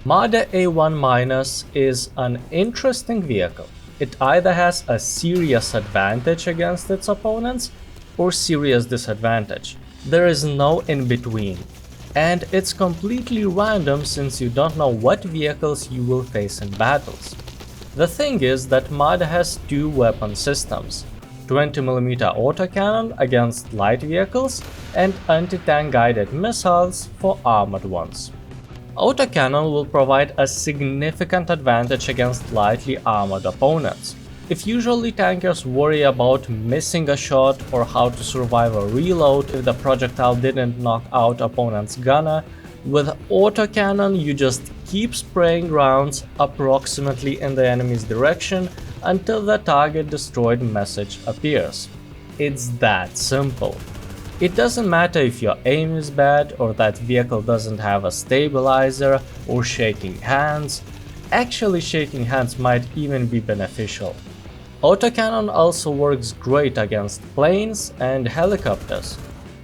Marder A1- is an interesting vehicle. It either has a serious advantage against its opponents or serious disadvantage. There is no in between. And it's completely random since you don't know what vehicles you will face in battles. The thing is that Marder has two weapon systems, 20mm autocannon against light vehicles and anti-tank guided missiles for armored ones. Autocannon will provide a significant advantage against lightly armored opponents. If usually tankers worry about missing a shot or how to survive a reload if the projectile didn't knock out opponent's gunner, with autocannon you just keep spraying rounds approximately in the enemy's direction until the target destroyed message appears. It's that simple. It doesn't matter if your aim is bad or that vehicle doesn't have a stabilizer or shaking hands. Actually, shaking hands might even be beneficial. Autocannon also works great against planes and helicopters.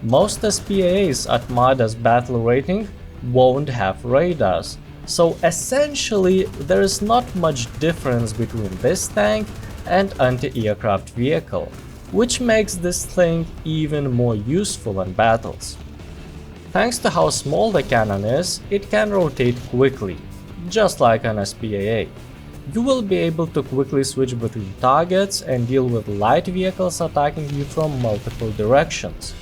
Most SPAs at Marder's battle rating won't have radars, so essentially there is not much difference between this tank and anti-aircraft vehicle, which makes this thing even more useful in battles. Thanks to how small the cannon is, it can rotate quickly, just like an SPAA. You will be able to quickly switch between targets and deal with light vehicles attacking you from multiple directions.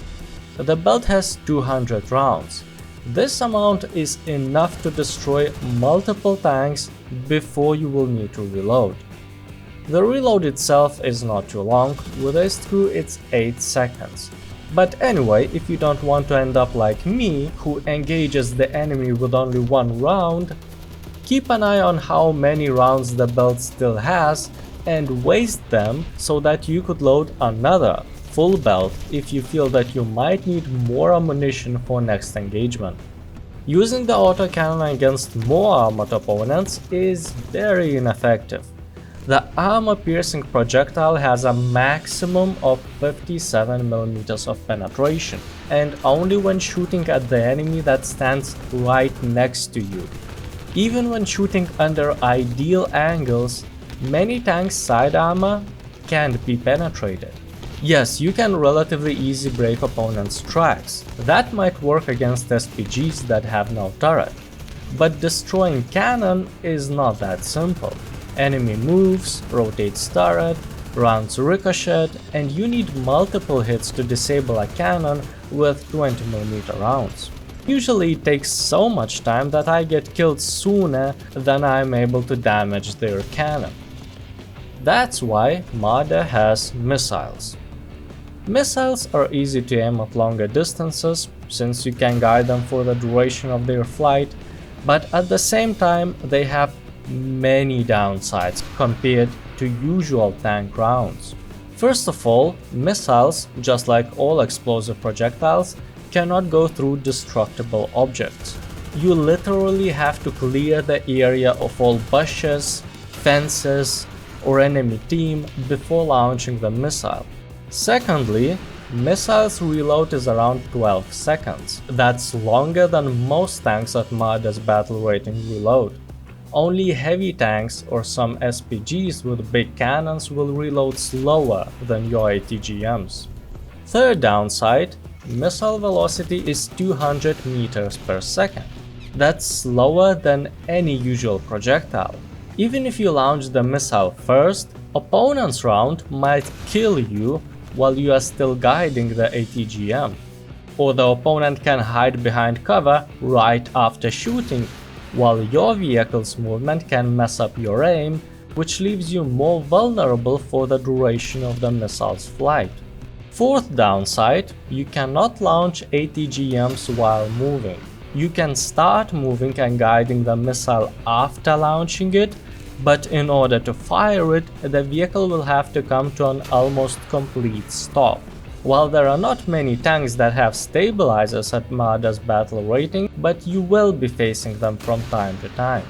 The belt has 200 rounds. This amount is enough to destroy multiple tanks before you will need to reload. The reload itself is not too long, with a screw it's 8 seconds. But anyway, if you don't want to end up like me, who engages the enemy with only one round, keep an eye on how many rounds the belt still has and waste them so that you could load another full belt if you feel that you might need more ammunition for next engagement. Using the autocannon against more armored opponents is very ineffective. The armor-piercing projectile has a maximum of 57mm of penetration, and only when shooting at the enemy that stands right next to you. Even when shooting under ideal angles, many tanks' side armor can't be penetrated. Yes, you can relatively easy break opponents' tracks. That might work against SPGs that have no turret. But destroying cannon is not that simple. Enemy moves, rotates turret, rounds ricochet, and you need multiple hits to disable a cannon with 20mm rounds. Usually it takes so much time that I get killed sooner than I am able to damage their cannon. That's why Marder has missiles. Missiles are easy to aim at longer distances, since you can guide them for the duration of their flight, but at the same time they have many downsides compared to usual tank rounds. First of all, missiles, just like all explosive projectiles, cannot go through destructible objects. You literally have to clear the area of all bushes, fences, or enemy team before launching the missile. Secondly, missiles reload is around 12 seconds. That's longer than most tanks at Marder's battle rating reload. Only heavy tanks or some SPGs with big cannons will reload slower than your ATGMs. Third downside, missile velocity is 200 meters per second. That's slower than any usual projectile. Even if you launch the missile first, opponent's round might kill you while you are still guiding the ATGM. Or the opponent can hide behind cover right after shooting, while your vehicle's movement can mess up your aim, which leaves you more vulnerable for the duration of the missile's flight. Fourth downside, you cannot launch ATGMs while moving. You can start moving and guiding the missile after launching it, but in order to fire it, the vehicle will have to come to an almost complete stop. While there are not many tanks that have stabilizers at Marder's battle rating, but you will be facing them from time to time.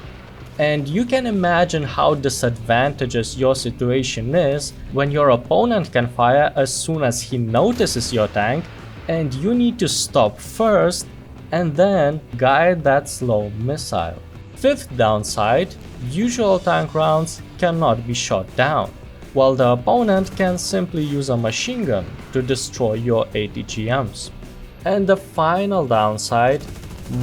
And you can imagine how disadvantageous your situation is when your opponent can fire as soon as he notices your tank, and you need to stop first and then guide that slow missile. Fifth downside, usual tank rounds cannot be shot down, while the opponent can simply use a machine gun to destroy your ATGMs. And the final downside,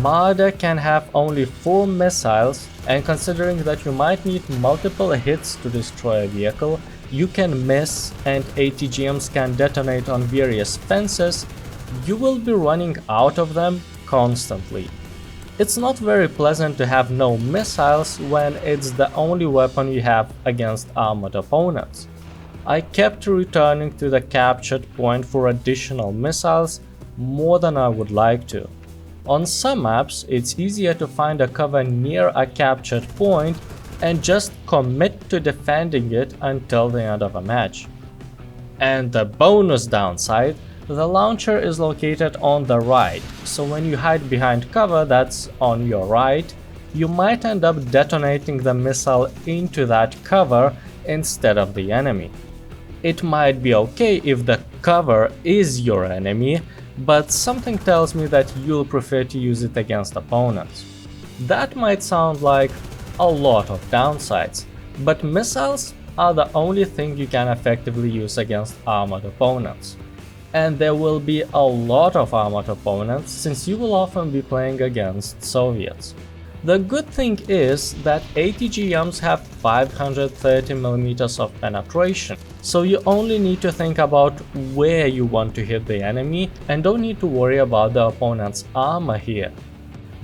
Marder can have only 4 missiles, and considering that you might need multiple hits to destroy a vehicle, you can miss and ATGMs can detonate on various fences, you will be running out of them constantly. It's not very pleasant to have no missiles when it's the only weapon you have against armored opponents. I kept returning to the captured point for additional missiles more than I would like to. On some maps, it's easier to find a cover near a captured point and just commit to defending it until the end of a match. And the bonus downside, the launcher is located on the right, so when you hide behind cover that's on your right, you might end up detonating the missile into that cover instead of the enemy. It might be okay if the cover is your enemy, but something tells me that you'll prefer to use it against opponents. That might sound like a lot of downsides, but missiles are the only thing you can effectively use against armored opponents. And there will be a lot of armored opponents since you will often be playing against Soviets. The good thing is that ATGMs have 530mm of penetration, so you only need to think about where you want to hit the enemy and don't need to worry about the opponent's armor here.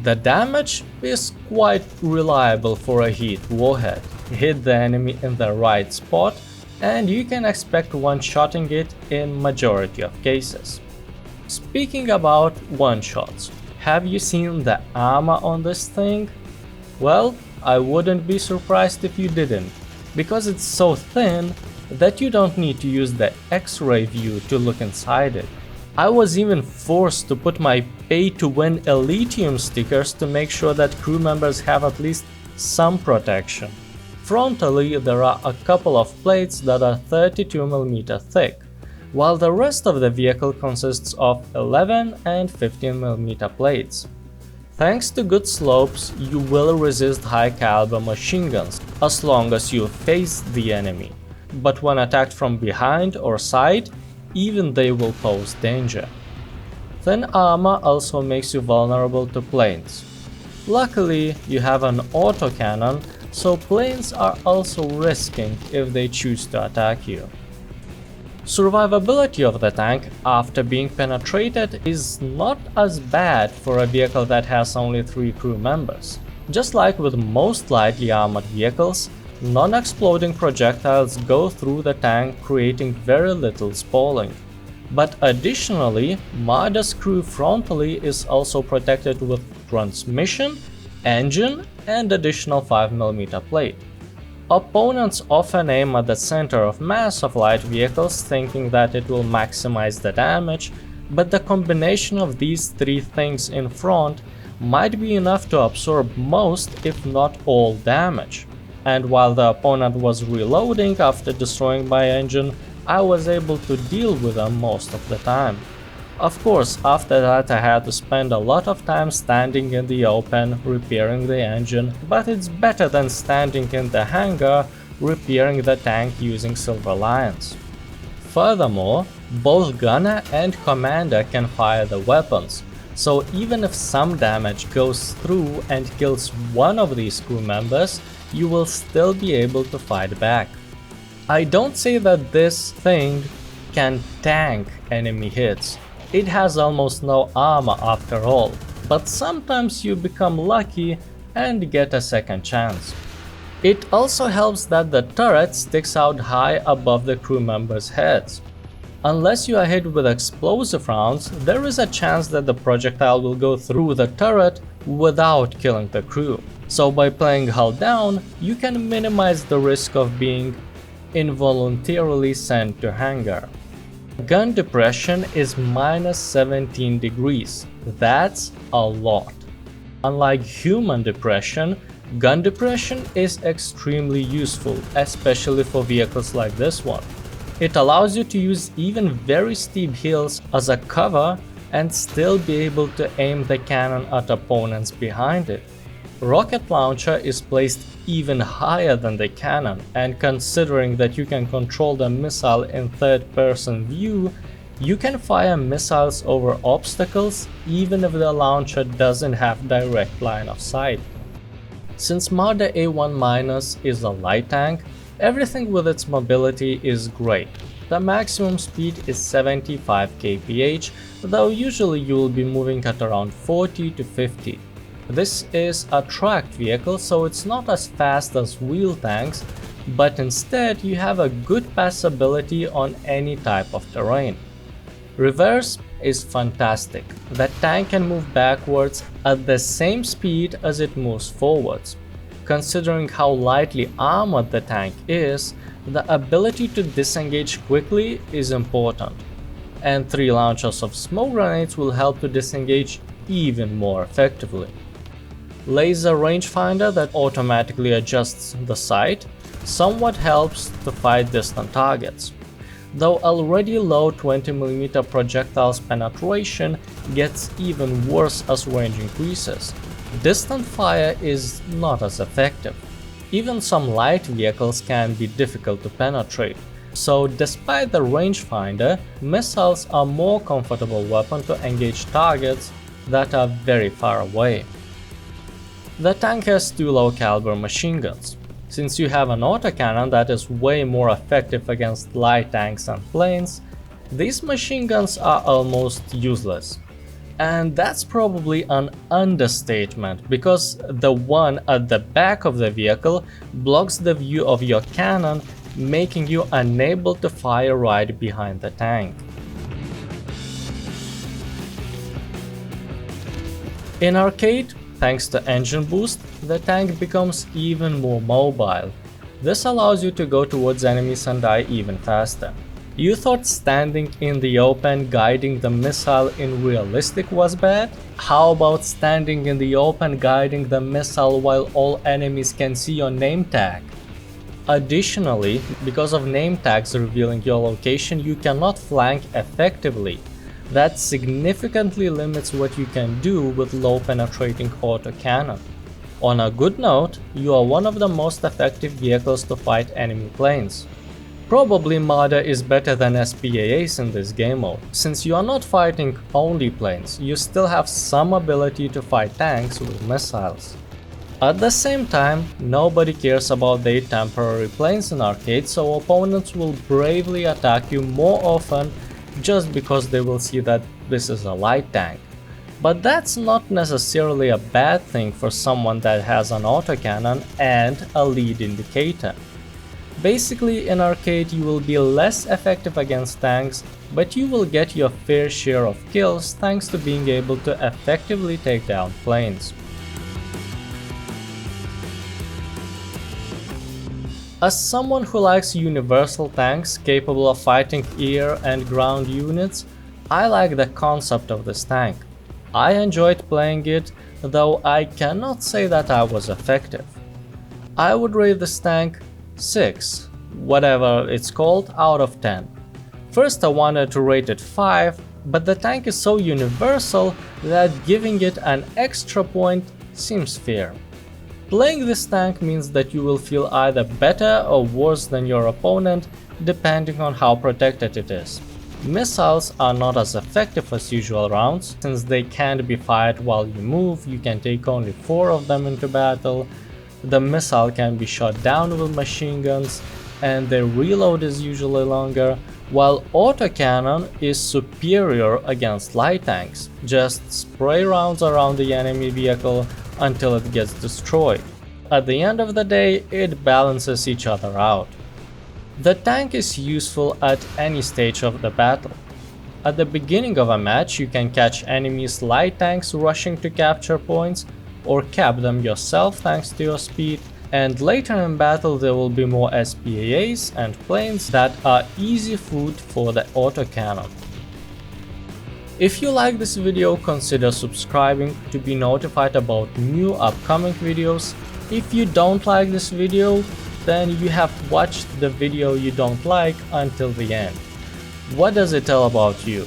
The damage is quite reliable for a heat warhead. Hit the enemy in the right spot and you can expect one-shotting it in majority of cases. Speaking about one-shots, have you seen the armor on this thing? Well, I wouldn't be surprised if you didn't, because it's so thin that you don't need to use the X-ray view to look inside it. I was even forced to put my pay-to-win Elysium stickers to make sure that crew members have at least some protection. Frontally, there are a couple of plates that are 32mm thick, while the rest of the vehicle consists of 11 and 15mm plates. Thanks to good slopes, you will resist high-caliber machine guns as long as you face the enemy, but when attacked from behind or side, even they will pose danger. Thin armor also makes you vulnerable to planes. Luckily, you have an autocannon, so planes are also risking if they choose to attack you. Survivability of the tank after being penetrated is not as bad for a vehicle that has only 3 crew members. Just like with most lightly armored vehicles, non-exploding projectiles go through the tank, creating very little spalling. But additionally, Marder's crew frontally is also protected with transmission, engine and additional 5mm plate. Opponents often aim at the center of mass of light vehicles thinking that it will maximize the damage, but the combination of these 3 things in front might be enough to absorb most if not all damage. And while the opponent was reloading after destroying my engine, I was able to deal with them most of the time. Of course, after that I had to spend a lot of time standing in the open repairing the engine, but it's better than standing in the hangar repairing the tank using silver lions. Furthermore, both gunner and commander can fire the weapons, so even if some damage goes through and kills one of these crew members, you will still be able to fight back. I don't say that this thing can tank enemy hits. It has almost no armor after all, but sometimes you become lucky and get a second chance. It also helps that the turret sticks out high above the crew members' heads. Unless you are hit with explosive rounds, there is a chance that the projectile will go through the turret without killing the crew. So by playing hull down, you can minimize the risk of being involuntarily sent to hangar. Gun depression is minus 17 degrees. That's a lot. Unlike human depression, gun depression is extremely useful, especially for vehicles like this one. It allows you to use even very steep hills as a cover and still be able to aim the cannon at opponents behind it. Rocket launcher is placed even higher than the cannon, and considering that you can control the missile in third-person view, you can fire missiles over obstacles even if the launcher doesn't have direct line of sight. Since Marder A1- is a light tank, everything with its mobility is great. The maximum speed is 75 kph, though usually you will be moving at around 40 to 50. This is a tracked vehicle, so it's not as fast as wheel tanks, but instead you have a good passability on any type of terrain. Reverse is fantastic. The tank can move backwards at the same speed as it moves forwards. Considering how lightly armored the tank is, the ability to disengage quickly is important, and 3 launchers of smoke grenades will help to disengage even more effectively. Laser rangefinder that automatically adjusts the sight somewhat helps to fight distant targets, though already low 20mm projectiles penetration gets even worse as range increases. Distant fire is not as effective. Even some light vehicles can be difficult to penetrate, so despite the rangefinder, missiles are more comfortable weapon to engage targets that are very far away. The tank has 2 low-caliber machine guns. Since you have an autocannon that is way more effective against light tanks and planes, these machine guns are almost useless. And that's probably an understatement, because the one at the back of the vehicle blocks the view of your cannon, making you unable to fire right behind the tank. In arcade, thanks to engine boost, the tank becomes even more mobile. This allows you to go towards enemies and die even faster. You thought standing in the open guiding the missile in realistic was bad? How about standing in the open guiding the missile while all enemies can see your name tag? Additionally, because of name tags revealing your location, you cannot flank effectively. That significantly limits what you can do with low penetrating autocannon. On a good note, you are one of the most effective vehicles to fight enemy planes. Probably Marder is better than SPAAs in this game mode. Since you are not fighting only planes, you still have some ability to fight tanks with missiles. At the same time, nobody cares about their temporary planes in arcade, so opponents will bravely attack you more often just because they will see that this is a light tank. But that's not necessarily a bad thing for someone that has an autocannon and a lead indicator. Basically, in arcade you will be less effective against tanks, but you will get your fair share of kills thanks to being able to effectively take down planes. As someone who likes universal tanks capable of fighting air and ground units, I like the concept of this tank. I enjoyed playing it, though I cannot say that I was effective. I would rate this tank 6, whatever it's called, out of 10. First I wanted to rate it 5, but the tank is so universal that giving it an extra point seems fair. Playing this tank means that you will feel either better or worse than your opponent, depending on how protected it is. Missiles are not as effective as usual rounds, since they can't be fired while you move. You can take only 4 of them into battle. The missile can be shot down with machine guns, and their reload is usually longer, while autocannon is superior against light tanks. Just spray rounds around the enemy vehicle until it gets destroyed. At the end of the day, it balances each other out. The tank is useful at any stage of the battle. At the beginning of a match, you can catch enemies' light tanks rushing to capture points, or cap them yourself thanks to your speed, and later in battle there will be more SPAAs and planes that are easy food for the autocannon. If you like this video, consider subscribing to be notified about new upcoming videos. If you don't like this video, then you have watched the video you don't like until the end. What does it tell about you?